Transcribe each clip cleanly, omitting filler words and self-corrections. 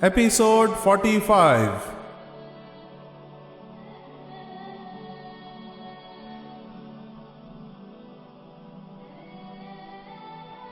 Episode 45.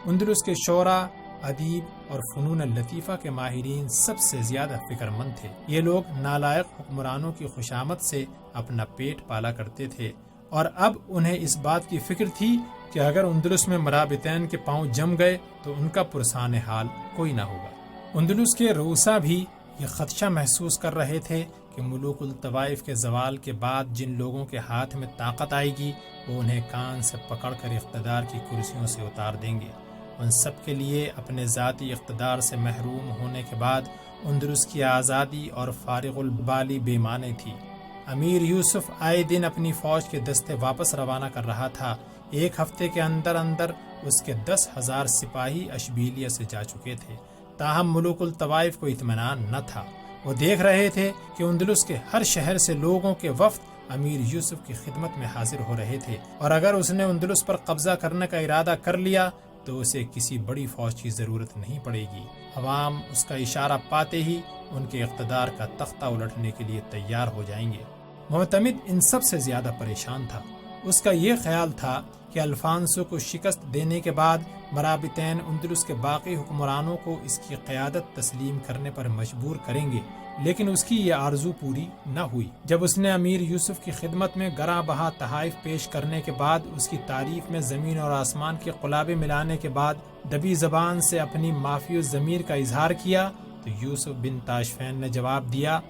اندلس کے شعراء، ادیب اور فنون لطیفہ کے ماہرین سب سے زیادہ فکر مند تھے۔ یہ لوگ نالائق حکمرانوں کی خوشامد سے اپنا پیٹ پالا کرتے تھے، اور اب انہیں اس بات کی فکر تھی کہ اگر اندلس میں مرابطین کے پاؤں جم گئے تو ان کا پرسان حال کوئی نہ ہوگا۔ اندلس کے رؤسا بھی یہ خدشہ محسوس کر رہے تھے کہ ملوک الطوائف کے زوال کے بعد جن لوگوں کے ہاتھ میں طاقت آئے گی وہ انہیں کان سے پکڑ کر اقتدار کی کرسیوں سے اتار دیں گے۔ ان سب کے لیے اپنے ذاتی اقتدار سے محروم ہونے کے بعد اندلس کی آزادی اور فارغ البالی بے معنی تھی۔ امیر یوسف آئے دن اپنی فوج کے دستے واپس روانہ کر رہا تھا۔ ایک ہفتے کے اندر اندر اس کے 10,000 سپاہی اشبیلیہ سے جا چکے تھے، تاہم ملوک الطوائف کو اطمینان نہ تھا۔ وہ دیکھ رہے تھے کہ اندلس کے ہر شہر سے لوگوں کے وفد امیر یوسف کی خدمت میں حاضر ہو رہے تھے، اور اگر اس نے اندلس پر قبضہ کرنے کا ارادہ کر لیا تو اسے کسی بڑی فوج کی ضرورت نہیں پڑے گی۔ عوام اس کا اشارہ پاتے ہی ان کے اقتدار کا تختہ الٹنے کے لیے تیار ہو جائیں گے۔ معتمد ان سب سے زیادہ پریشان تھا۔ اس کا یہ خیال تھا کہ الفانسو کو شکست دینے کے بعد مرابطین اندلس کے باقی حکمرانوں کو اس کی قیادت تسلیم کرنے پر مجبور کریں گے، لیکن اس کی یہ آرزو پوری نہ ہوئی۔ جب اس نے امیر یوسف کی خدمت میں گراں بہا تحائف پیش کرنے کے بعد اس کی تعریف میں زمین اور آسمان کے قلابے ملانے کے بعد دبی زبان سے اپنی معافی الضمیر کا اظہار کیا تو یوسف بن تاشفین نے جواب دیا،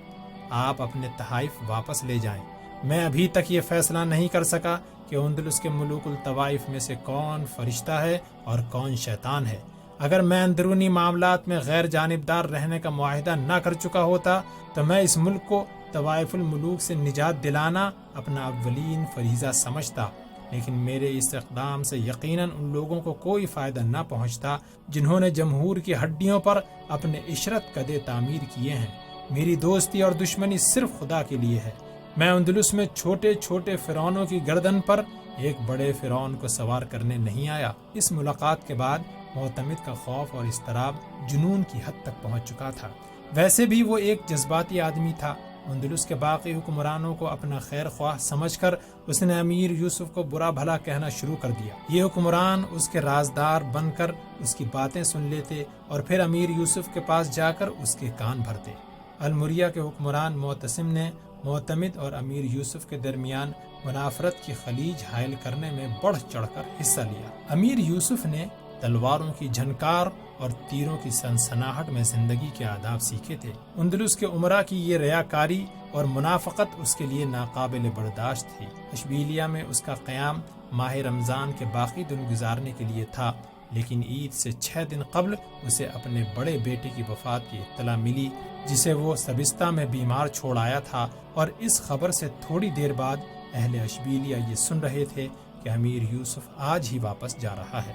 آپ اپنے تحائف واپس لے جائیں۔ میں ابھی تک یہ فیصلہ نہیں کر سکا کہ اندلس کے ملوک الطوائف میں سے کون فرشتہ ہے اور کون شیطان ہے۔ اگر میں اندرونی معاملات میں غیر جانبدار رہنے کا معاہدہ نہ کر چکا ہوتا تو میں اس ملک کو طوائف الملوک سے نجات دلانا اپنا اولین فریضہ سمجھتا، لیکن میرے اس اقدام سے یقیناً ان لوگوں کو کوئی فائدہ نہ پہنچتا جنہوں نے جمہور کی ہڈیوں پر اپنے عشرت قدے تعمیر کیے ہیں۔ میری دوستی اور دشمنی صرف خدا کے لیے ہے۔ میں اندلس میں چھوٹے چھوٹے فرعونوں کی گردن پر ایک بڑے فرعون کو سوار کرنے نہیں آیا۔ اس ملاقات کے بعد معتمد کا خوف اور اضطراب جنون کی حد تک پہنچ چکا تھا۔ ویسے بھی وہ ایک جذباتی آدمی تھا۔ اندلس کے باقی حکمرانوں کو اپنا خیر خواہ سمجھ کر اس نے امیر یوسف کو برا بھلا کہنا شروع کر دیا۔ یہ حکمران اس کے رازدار بن کر اس کی باتیں سن لیتے اور پھر امیر یوسف کے پاس جا کر اس کے کان بھرتے۔ المریہ کے حکمران معتصم نے معتمد اور امیر یوسف کے درمیان منافرت کی خلیج حائل کرنے میں بڑھ چڑھ کر حصہ لیا۔ امیر یوسف نے تلواروں کی جھنکار اور تیروں کی سنسناہٹ میں زندگی کے آداب سیکھے تھے۔ اندلس کے امراء کی یہ ریاکاری اور منافقت اس کے لیے ناقابل برداشت تھی۔ اشبیلیہ میں اس کا قیام ماہ رمضان کے باقی دن گزارنے کے لیے تھا، لیکن عید سے 6 دن قبل اسے اپنے بڑے بیٹے کی وفات کی اطلاع ملی، جسے وہ سبستہ میں بیمار چھوڑ آیا تھا، اور اس خبر سے تھوڑی دیر بعد اہل اشبیلیہ یہ سن رہے تھے کہ امیر یوسف آج ہی واپس جا رہا ہے۔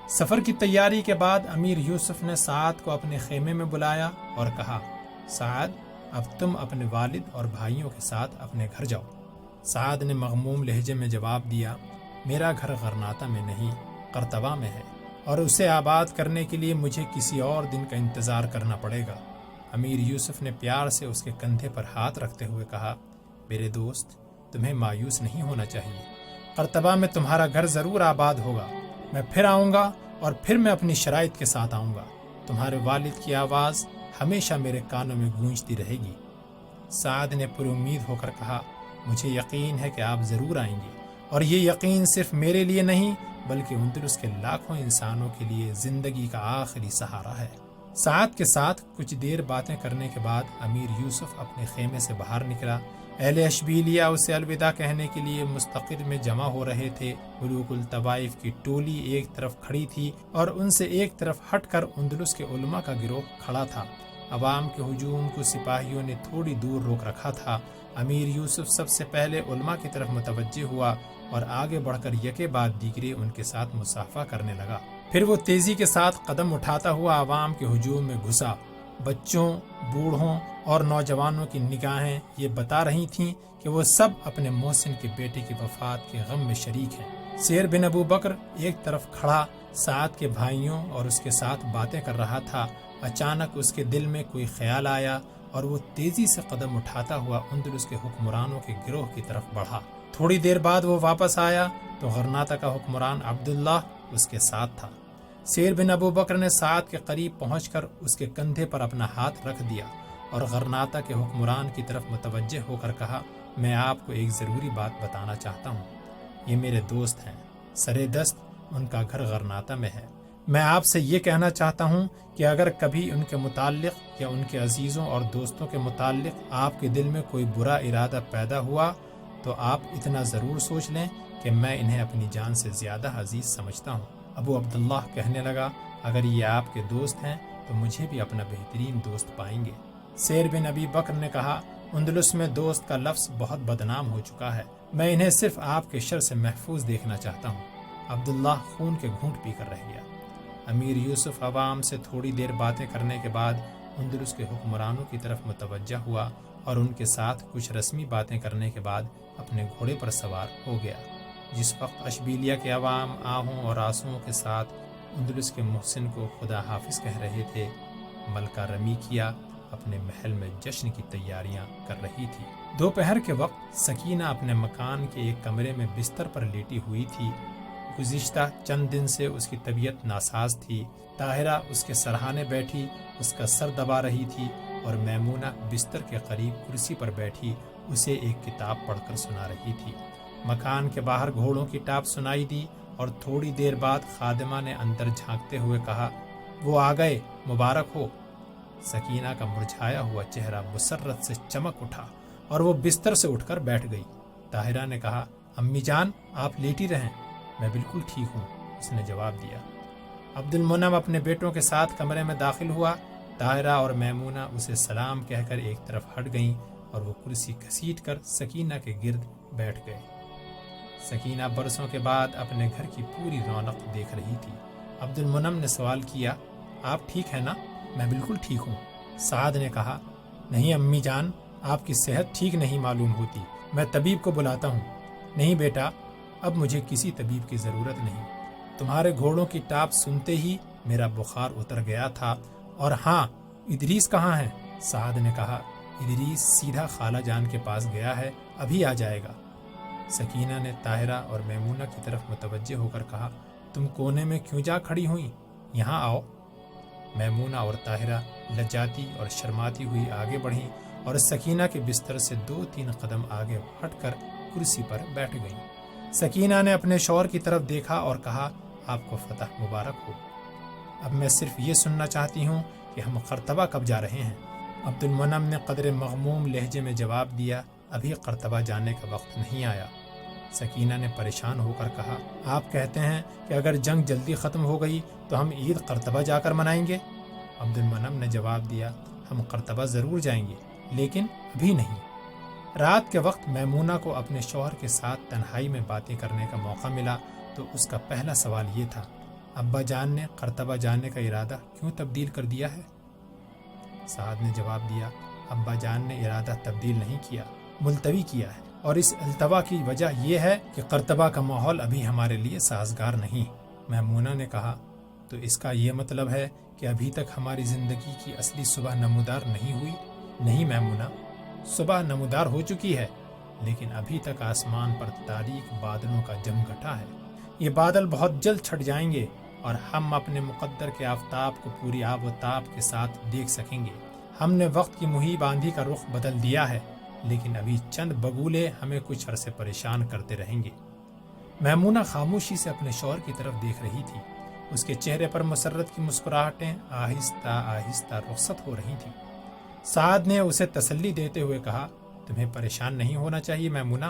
سفر کی تیاری کے بعد امیر یوسف نے سعد کو اپنے خیمے میں بلایا اور کہا، سعد، اب تم اپنے والد اور بھائیوں کے ساتھ اپنے گھر جاؤ۔ سعد نے مغموم لہجے میں جواب دیا، میرا گھر غرناطہ میں نہیں، قرطبہ میں ہے، اور اسے آباد کرنے کے لیے مجھے کسی اور دن کا انتظار کرنا پڑے گا۔ امیر یوسف نے پیار سے اس کے کندھے پر ہاتھ رکھتے ہوئے کہا، میرے دوست، تمہیں مایوس نہیں ہونا چاہیے۔ قرطبہ میں تمہارا گھر ضرور آباد ہوگا۔ میں پھر آؤں گا، اور پھر میں اپنی شرائط کے ساتھ آؤں گا۔ تمہارے والد کی آواز ہمیشہ میرے کانوں میں گونجتی رہے گی۔ سعد نے پر امید ہو کر کہا، مجھے یقین ہے کہ آپ ضرور آئیں گے، اور یہ یقین صرف میرے لیے نہیں بلکہ اندلس کے لاکھوں انسانوں کے لیے زندگی کا آخری سہارا ہے۔ سعد کے ساتھ کچھ دیر باتیں کرنے کے بعد امیر یوسف اپنے خیمے سے باہر نکلا۔ اہل اشبیلیہ اسے الوداع کہنے کے لیے مستقر میں جمع ہو رہے تھے۔ ملوک الطوائف کی ٹولی ایک طرف کھڑی تھی اور ان سے ایک طرف ہٹ کر اندلس کے علماء کا گروہ کھڑا تھا۔ عوام کے ہجوم کو سپاہیوں نے تھوڑی دور روک رکھا تھا۔ امیر یوسف سب سے پہلے علماء کی طرف متوجہ ہوا اور آگے بڑھ کر یکے بعد دیگرے ان کے ساتھ مصافحہ کرنے لگا۔ پھر وہ تیزی کے ساتھ قدم اٹھاتا ہوا عوام کے ہجوم میں گھسا۔ بچوں، بوڑھوں اور نوجوانوں کی نگاہیں یہ بتا رہی تھیں کہ وہ سب اپنے محسن کے بیٹے کی وفات کے غم میں شریک ہیں۔ سیر بن ابو بکر ایک طرف کھڑا سعد کے بھائیوں اور اس کے ساتھ باتیں کر رہا تھا۔ اچانک اس کے دل میں کوئی خیال آیا اور وہ تیزی سے قدم اٹھاتا ہوا اندلس کے حکمرانوں کے گروہ کی طرف بڑھا۔ تھوڑی دیر بعد وہ واپس آیا تو غرناطہ کا حکمران عبداللہ اس کے ساتھ تھا۔ سیر بن ابو بکر نے سعد کے قریب پہنچ کر اس کے کندھے پر اپنا ہاتھ رکھ دیا اور غرناطہ کے حکمران کی طرف متوجہ ہو کر کہا، میں آپ کو ایک ضروری بات بتانا چاہتا ہوں۔ یہ میرے دوست ہیں، سرے دست ان کا گھر غرناطہ میں ہے۔ میں آپ سے یہ کہنا چاہتا ہوں کہ اگر کبھی ان کے متعلق یا ان کے عزیزوں اور دوستوں کے متعلق آپ کے دل میں کوئی برا ارادہ پیدا ہوا تو آپ اتنا ضرور سوچ لیں کہ میں انہیں اپنی جان سے زیادہ عزیز سمجھتا ہوں۔ ابو عبداللہ کہنے لگا، اگر یہ آپ کے دوست ہیں تو مجھے بھی اپنا بہترین دوست پائیں گے۔ سیر بن ابی بکر نے کہا، اندلس میں دوست کا لفظ بہت بدنام ہو چکا ہے، میں انہیں صرف آپ کے شر سے محفوظ دیکھنا چاہتا ہوں۔ عبداللہ خون کے گھونٹ پی کر رہ گیا۔ امیر یوسف عوام سے تھوڑی دیر باتیں کرنے کے بعد اندلس کے حکمرانوں کی طرف متوجہ ہوا اور ان کے ساتھ کچھ رسمی باتیں کرنے کے بعد اپنے گھوڑے پر سوار ہو گیا۔ جس وقت اشبیلیہ کے عوام آہوں اور آنسوؤں کے ساتھ اندلس کے محسن کو خدا حافظ کہہ رہے تھے، ملکہ رمیکیا اپنے محل میں جشن کی تیاریاں کر رہی تھی۔ دوپہر کے وقت سکینہ اپنے مکان کے ایک کمرے میں بستر پر لیٹی ہوئی تھی۔ گزشتہ چند دن سے اس کی طبیعت ناساز تھی۔ طاہرہ اس کے سرہانے بیٹھی اس کا سر دبا رہی تھی اور میمونہ بستر کے قریب کرسی پر بیٹھی اسے ایک کتاب پڑھ کر سنا رہی تھی۔ مکان کے باہر گھوڑوں کی ٹاپ سنائی دی اور تھوڑی دیر بعد خادمہ نے اندر جھانکتے ہوئے کہا، وہ آ گئے، مبارک ہو۔ سکینہ کا مرجھایا ہوا چہرہ مسرت سے چمک اٹھا اور وہ بستر سے اٹھ کر بیٹھ گئی۔ طاہرہ نے کہا، امی جان آپ لیٹی رہیں، میں بالکل ٹھیک ہوں، اس نے جواب دیا۔ عبد المنعم اپنے بیٹوں کے ساتھ کمرے میں داخل ہوا۔ طاہرہ اور میمونہ اسے سلام کہہ کر ایک طرف ہٹ گئیں اور وہ کرسی گھسیٹ کر سکینہ کے گرد بیٹھ گئے۔ سکینہ برسوں کے بعد اپنے گھر کی پوری رونق دیکھ رہی تھی۔ عبد المنعم نے سوال کیا، آپ ٹھیک ہیں نا؟ میں بالکل ٹھیک ہوں، سعد نے کہا۔ نہیں امی جان، آپ کی صحت ٹھیک نہیں معلوم ہوتی، میں طبیب کو بلاتا ہوں۔ نہیں بیٹا، اب مجھے کسی طبیب کی ضرورت نہیں، تمہارے گھوڑوں کی ٹاپ سنتے ہی میرا بخار اتر گیا تھا۔ اور ہاں، ادریس کہاں ہے؟ سعد نے کہا، ادریس سیدھا خالہ جان کے پاس گیا ہے، ابھی آ جائے گا۔ سکینہ نے طاہرہ اور میمونہ کی طرف متوجہ ہو کر کہا، تم کونے میں کیوں جا کھڑی ہوئی؟ یہاں آؤ۔ میمونہ اور طاہرہ لجاتی اور شرماتی ہوئی آگے بڑھیں اور سکینہ کے بستر سے 2-3 قدم آگے ہٹ کر کرسی پر بیٹھ گئیں۔ سکینہ نے اپنے شوہر کی طرف دیکھا اور کہا، آپ کو فتح مبارک ہو۔ اب میں صرف یہ سننا چاہتی ہوں کہ ہم قرطبہ کب جا رہے ہیں؟ عبد المنعم نے قدر مغموم لہجے میں جواب دیا، ابھی قرطبہ جانے کا وقت نہیں آیا۔ سکینہ نے پریشان ہو کر کہا، آپ کہتے ہیں کہ اگر جنگ جلدی ختم ہو گئی تو ہم عید قرطبہ جا کر منائیں گے؟ عبد المنعم نے جواب دیا، ہم قرطبہ ضرور جائیں گے، لیکن ابھی نہیں۔ رات کے وقت میمونہ کو اپنے شوہر کے ساتھ تنہائی میں باتیں کرنے کا موقع ملا تو اس کا پہلا سوال یہ تھا، ابا جان نے قرطبہ جانے کا ارادہ کیوں تبدیل کر دیا ہے؟ سعد نے جواب دیا، ابا جان نے ارادہ تبدیل نہیں کیا، ملتوی کیا ہے، اور اس التوا کی وجہ یہ ہے کہ قرطبہ کا ماحول ابھی ہمارے لیے سازگار نہیں۔ میمونہ نے کہا، تو اس کا یہ مطلب ہے کہ ابھی تک ہماری زندگی کی اصلی صبح نمودار نہیں ہوئی؟ نہیں میمونہ، صبح نمودار ہو چکی ہے، لیکن ابھی تک آسمان پر تاریک بادلوں کا جم گھٹا ہے۔ یہ بادل بہت جلد چھٹ جائیں گے اور ہم اپنے مقدر کے آفتاب کو پوری آب و تاب کے ساتھ دیکھ سکیں گے۔ ہم نے وقت کی مہیب آندھی کا رخ بدل دیا ہے، لیکن ابھی چند بگولے ہمیں کچھ عرصے پریشان کرتے رہیں گے۔ میمونہ خاموشی سے اپنے شوہر کی طرف دیکھ رہی تھی۔ اس کے چہرے پر مسرت کی مسکراہٹیں آہستہ آہستہ رخصت ہو رہی تھیں۔ سعد نے اسے تسلی دیتے ہوئے کہا، تمہیں پریشان نہیں ہونا چاہیے میمونہ،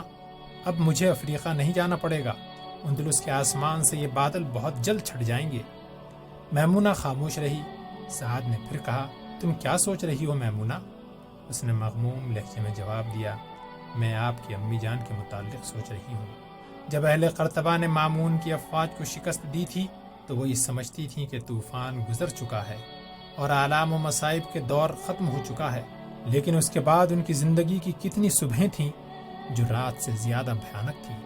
اب مجھے افریقہ نہیں جانا پڑے گا، اندلس کے آسمان سے یہ بادل بہت جلد چھٹ جائیں گے۔ میمونہ خاموش رہی۔ سعد نے پھر کہا، تم کیا سوچ رہی ہو میمونہ؟ اس نے مغموم لہجے میں جواب دیا، میں آپ کی امی جان کے متعلق سوچ رہی ہوں۔ جب اہل قرطبہ نے مامون کی افواج کو شکست دی تھی تو وہ یہ سمجھتی تھیں کہ طوفان گزر چکا ہے اور آلام و مصائب کے دور ختم ہو چکا ہے، لیکن اس کے بعد ان کی زندگی کی کتنی صبحیں تھیں جو رات سے زیادہ بھیانک تھیں۔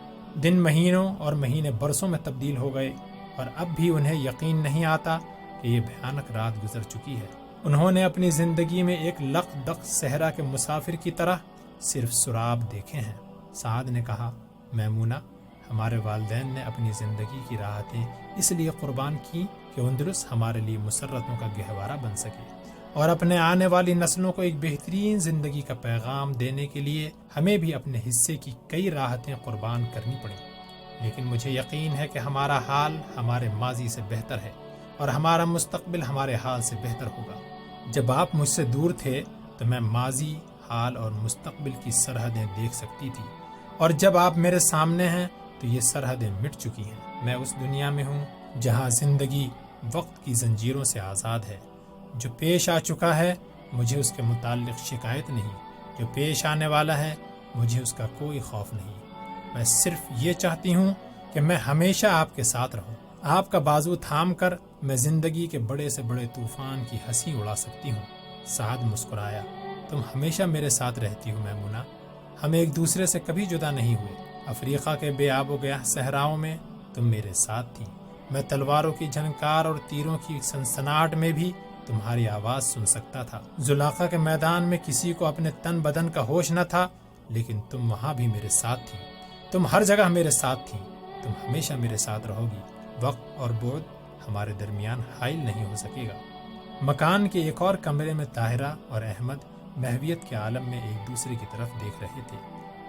دن مہینوں اور مہینے برسوں میں تبدیل ہو گئے اور اب بھی انہیں یقین نہیں آتا کہ یہ بھیانک رات گزر چکی ہے۔ انہوں نے اپنی زندگی میں ایک لق دق صحرا کے مسافر کی طرح صرف سراب دیکھے ہیں۔ سعد نے کہا، میمونہ، ہمارے والدین نے اپنی زندگی کی راحتیں اس لیے قربان کی کہ اندلس ہمارے لیے مسرتوں کا گہوارہ بن سکے، اور اپنے آنے والی نسلوں کو ایک بہترین زندگی کا پیغام دینے کے لیے ہمیں بھی اپنے حصے کی کئی راحتیں قربان کرنی پڑیں۔ لیکن مجھے یقین ہے کہ ہمارا حال ہمارے ماضی سے بہتر ہے اور ہمارا مستقبل ہمارے حال سے بہتر ہوگا۔ جب آپ مجھ سے دور تھے تو میں ماضی، حال اور مستقبل کی سرحدیں دیکھ سکتی تھی، اور جب آپ میرے سامنے ہیں تو یہ سرحدیں مٹ چکی ہیں۔ میں اس دنیا میں ہوں جہاں زندگی وقت کی زنجیروں سے آزاد ہے۔ جو پیش آ چکا ہے مجھے اس کے متعلق شکایت نہیں، جو پیش آنے والا ہے مجھے اس کا کوئی خوف نہیں۔ میں صرف یہ چاہتی ہوں کہ میں ہمیشہ آپ کے ساتھ رہوں۔ آپ کا بازو تھام کر میں زندگی کے بڑے سے بڑے طوفان کی ہنسی اڑا سکتی ہوں۔ سعد مسکرایا، تم ہمیشہ میرے ساتھ رہتی ہو میمونہ، ہم ایک دوسرے سے کبھی جدا نہیں ہوئے۔ افریقہ کے بے آب و گیاہ صحراؤں میں تم میرے ساتھ تھی، میں تلواروں کی جھنکار اور تیروں کی سنسناہٹ میں بھی تمہاری آواز سن سکتا تھا۔ زلاقہ کے میدان میں کسی کو اپنے تن بدن کا ہوش نہ تھا، لیکن تم وہاں بھی میرے ساتھ تھی، تم ہر جگہ میرے ساتھ تھی، تم ہمیشہ میرے ساتھ رہو گی۔ وقت اور بعد ہمارے درمیان حائل نہیں ہو سکے گا۔ مکان کے ایک اور کمرے میں طاہرہ اور احمد محویت کے عالم میں ایک دوسرے کی طرف دیکھ رہے تھے۔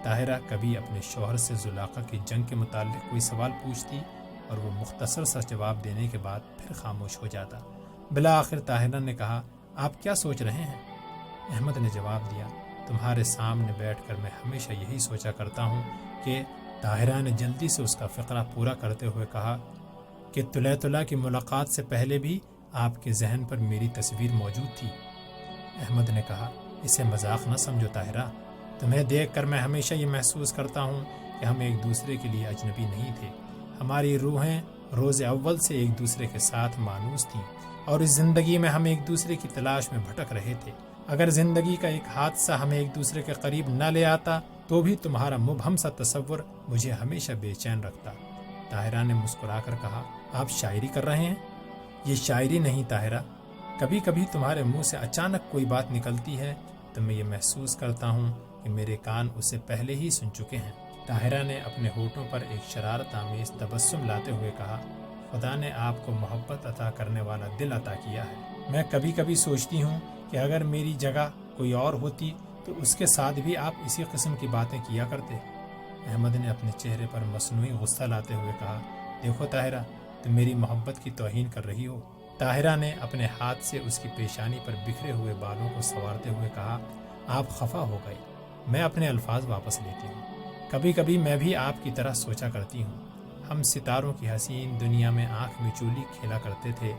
طاہرہ کبھی اپنے شوہر سے زلاقہ کی جنگ کے متعلق کوئی سوال پوچھتی اور وہ مختصر سا جواب دینے کے بعد پھر خاموش ہو جاتا۔ بالآخر طاہرہ نے کہا، آپ کیا سوچ رہے ہیں؟ احمد نے جواب دیا، تمہارے سامنے بیٹھ کر میں ہمیشہ یہی سوچا کرتا ہوں کہ طاہرہ نے جلدی سے اس کا فقرہ پورا کرتے ہوئے کہا کہ طلح کی ملاقات سے پہلے بھی آپ کے ذہن پر میری تصویر موجود تھی۔ احمد نے کہا، اسے مذاق نہ سمجھو طاہرہ، تمہیں دیکھ کر میں ہمیشہ یہ محسوس کرتا ہوں کہ ہم ایک دوسرے کے لیے اجنبی نہیں تھے۔ ہماری روحیں روز اول سے ایک دوسرے کے ساتھ مانوس تھیں، اور اس زندگی میں ہم ایک دوسرے کی تلاش میں بھٹک رہے تھے۔ اگر زندگی کا ایک حادثہ ہمیں ایک دوسرے کے قریب نہ لے آتا تو بھی تمہارا مبہم سا تصور مجھے ہمیشہ بے چین رکھتا۔ طاہرہ نے مسکرا کر کہا، آپ شاعری کر رہے ہیں؟ یہ شاعری نہیں طاہرہ، کبھی کبھی تمہارے منہ سے اچانک کوئی بات نکلتی ہے تو میں یہ محسوس کرتا ہوں کہ میرے کان اسے پہلے ہی سن چکے ہیں۔ طاہرہ نے اپنے ہونٹوں پر ایک شرارت آمیز تبسم لاتے ہوئے کہا، خدا نے آپ کو محبت عطا کرنے والا دل عطا کیا ہے۔ میں کبھی کبھی سوچتی ہوں کہ اگر میری جگہ کوئی اور ہوتی تو اس کے ساتھ بھی آپ اسی قسم کی باتیں کیا کرتے۔ احمد نے اپنے چہرے پر مصنوعی غصہ لاتے ہوئے کہا، دیکھو طاہرہ، تم میری محبت کی توہین کر رہی ہو۔ طاہرہ نے اپنے ہاتھ سے اس کی پیشانی پر بکھرے ہوئے بالوں کو سنوارتے ہوئے کہا، آپ خفا ہو گئی، میں اپنے الفاظ واپس لیتی ہوں۔ کبھی کبھی میں بھی آپ کی طرح سوچا کرتی ہوں، ہم ستاروں کی حسین دنیا میں آنکھ مچولی کھیلا کرتے تھے،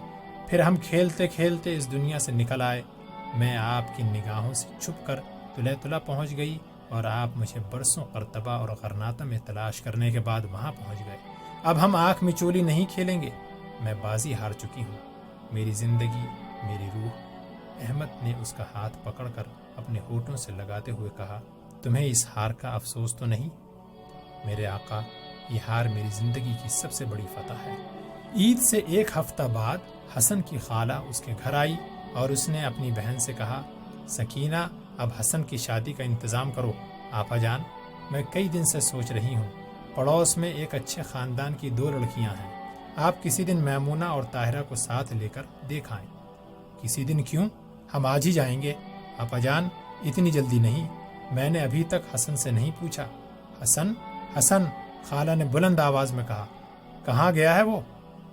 پھر ہم کھیلتے کھیلتے اس دنیا سے نکل آئے، میں آپ کی نگاہوں سے چھپ کر طلح پہنچ گئی اور آپ مجھے برسوں قرطبہ اور غرناطہ میں تلاش کرنے کے بعد وہاں پہنچ گئے۔ اب ہم آنکھ مچولی نہیں کھیلیں گے، میں بازی ہار چکی ہوں، میری زندگی، میری روح۔ احمد نے اس کا ہاتھ پکڑ کر اپنے ہونٹوں سے لگاتے ہوئے کہا، تمہیں اس ہار کا افسوس تو نہیں؟ میرے آقا، یہ ہار میری زندگی کی سب سے بڑی فتح ہے۔ عید سے ایک ہفتہ بعد حسن کی خالہ اس کے گھر آئی اور اس نے اپنی بہن سے کہا، سکینہ، اب حسن کی شادی کا انتظام کرو۔ آپا جان، میں کئی دن سے سوچ رہی ہوں، پڑوس میں ایک اچھے خاندان کی 2 لڑکیاں ہیں، آپ کسی دن میمونہ اور طاہرہ کو ساتھ لے کر دیکھ آئیں۔ کسی دن کیوں، ہم آج ہی جائیں گے۔ آپا جان، اتنی جلدی نہیں، میں نے ابھی تک حسن سے نہیں پوچھا۔ حسن؟ حسن، خالہ نے بلند آواز میں کہا، کہاں گیا ہے وہ؟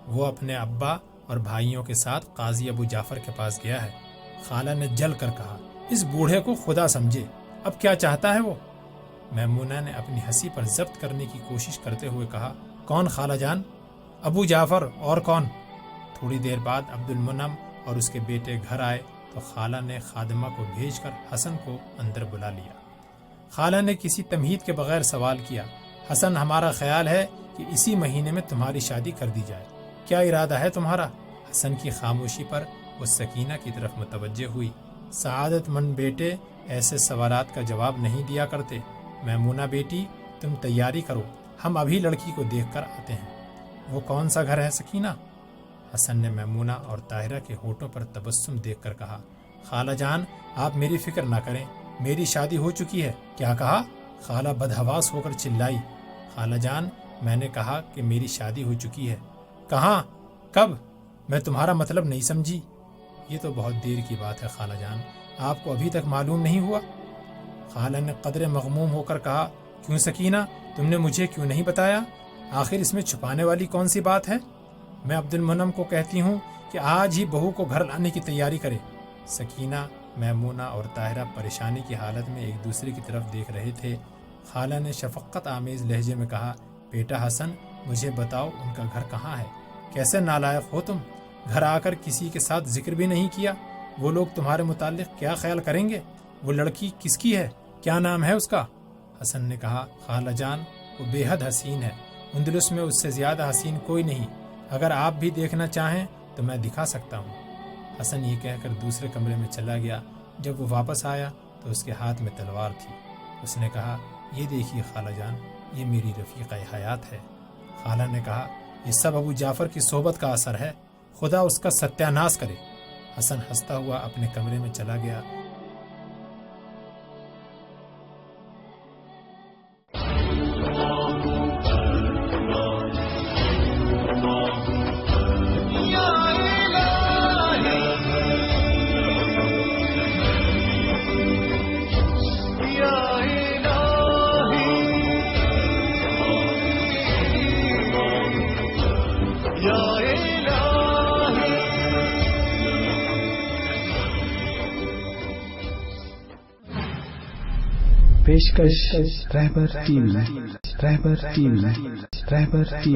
وہ اپنے ابا اور بھائیوں کے ساتھ قاضی ابو جعفر کے پاس گیا ہے۔ خالہ نے جل کر کہا، اس بوڑھے کو خدا سمجھے، اب کیا چاہتا ہے وہ؟ میمونہ نے اپنی ہنسی پر ضبط کرنے کی کوشش کرتے ہوئے کہا، کون خالہ جان؟ ابو جعفر، اور کون؟ تھوڑی دیر بعد عبد المنعم اور اس کے بیٹے گھر آئے تو خالہ نے خادمہ کو بھیج کر حسن کو اندر بلا لیا۔ خالہ نے کسی تمہید کے بغیر سوال کیا، حسن، ہمارا خیال ہے کہ اسی مہینے میں تمہاری شادی کر دی جائے، کیا ارادہ ہے تمہارا؟ حسن کی خاموشی پر وہ سکینہ کی طرف متوجہ ہوئی۔ سعادت مند بیٹے ایسے سوالات کا جواب نہیں دیا کرتے۔ میمونہ بیٹی، تم تیاری کرو، ہم ابھی لڑکی کو دیکھ کر آتے ہیں۔ وہ کون سا گھر ہے سکینہ؟ حسن نے میمونہ اور طاہرہ کے ہونٹوں پر تبسم دیکھ کر کہا، خالہ جان آپ میری فکر نہ کریں، میری شادی ہو چکی ہے۔ کیا کہا؟ خالہ بدحواس ہو کر چلائی۔ خالہ جان میں نے کہا کہ میری شادی ہو چکی ہے۔ کہاں؟ کب؟ میں تمہارا مطلب نہیں سمجھی۔ یہ تو بہت دیر کی بات ہے خالہ جان، آپ کو ابھی تک معلوم نہیں ہوا؟ خالہ نے قدرے مغموم ہو کر کہا، کیوں سکینہ تم نے مجھے کیوں نہیں بتایا؟ آخر اس میں چھپانے والی کون سی بات ہے؟ میں عبد المنعم کو کہتی ہوں کہ آج ہی بہو کو گھر لانے کی تیاری کرے۔ سکینہ، میمونہ اور طاہرہ پریشانی کی حالت میں ایک دوسرے کی طرف دیکھ رہے تھے۔ خالہ نے شفقت آمیز لہجے میں کہا، بیٹا حسن مجھے بتاؤ ان کا گھر کہاں ہے؟ کیسے نالائق ہو تم، گھر آ کر کسی کے ساتھ ذکر بھی نہیں کیا۔ وہ لوگ تمہارے متعلق کیا خیال کریں گے؟ وہ لڑکی کس کی ہے؟ کیا نام ہے اس کا؟ حسن نے کہا، خالہ جان وہ بے حد حسین ہے، اندلس میں اس سے زیادہ حسین کوئی نہیں، اگر آپ بھی دیکھنا چاہیں تو میں دکھا سکتا ہوں۔ حسن یہ کہہ کر دوسرے کمرے میں چلا گیا۔ جب وہ واپس آیا تو اس کے ہاتھ میں تلوار تھی۔ اس نے کہا، یہ دیکھیے خالہ جان، یہ میری رفیقہ حیات ہے۔ خالہ نے کہا، یہ سب ابو جعفر کی صحبت کا اثر ہے، خدا اس کا ستیہ ناش کرے۔ حسن ہنستا ہوا اپنے کمرے میں چلا گیا۔ پیشکش رہبر ٹی وی